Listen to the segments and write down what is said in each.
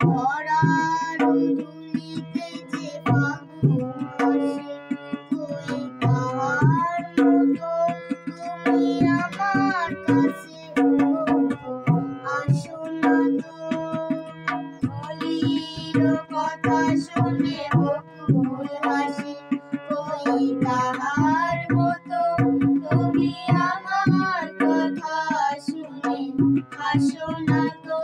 ধরার ধুলিতে যে ফাগুন আসে, তুই তাহার মতো তুমি আমার কাছে আসো না তো। কলির কথা শুনে বকুল হাসে, তুই তাহার মতো তুমি আমার কথা শুনে হাসো না তো।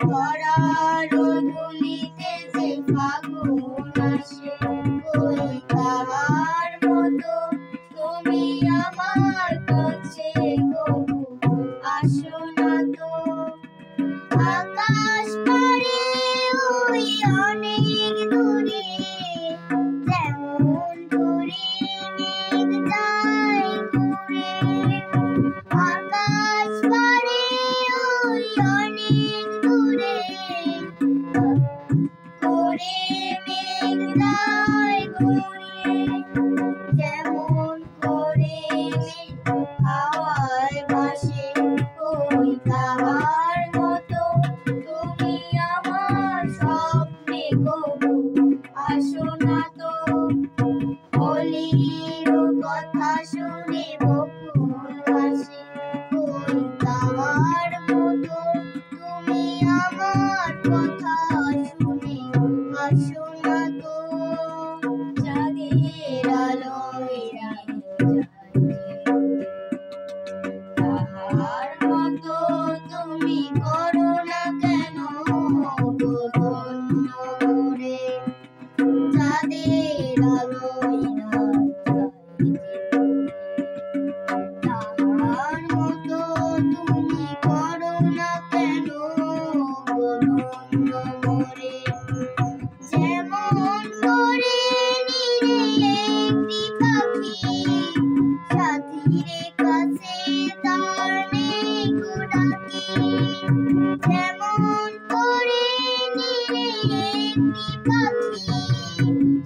ধরার ধুলিতে যে ফাগুন আসে, তুই তাহার মতো তুমি আমার কাছে আসো না তো। আকাশ পারে ওই অনেক দূরে, যেমন দূরে মেঘ যায় ঘুরে। আকাশ পারে ওই অনেক দূরে, করে মেঘ যায় ঘুরে। যেমন করে মেঘ হাওয়ায় ভাসে, ওই তাহার মতো তুমি আমার স্বপ্নে কবু আসো না তো। কলির কথা শুনে বকুল হাসে, ওই তাহার মতো তুমি আমার কথা শুনে হাসো না তো। চাঁদের আলোয় রাঙিয়ে তাহার মতো তুমি করো না কেন গো ধন্য রে। চাঁদের আলোয় তাহার মতো তুমি করো না কেন গো ধন্য রে। যেমন করে নিরে একটি পাখি, সাথীর কাছে তার নেই গো ডাকি। যেমন করে নিরে একটি পাখি,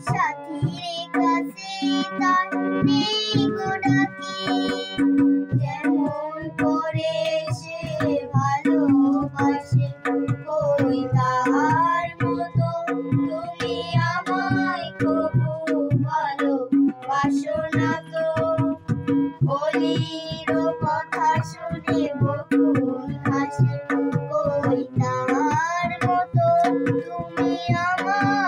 সাথীর কাছে তার নেই গো ডাকি। যেমন করে সে ভালোবাসে, ওই তাহার মতো তুমি আমায় কবু ভালোবাসো না তো। কলির কথা শুনে বকুল হাসে, ওই তাহার মতো তুমি আমার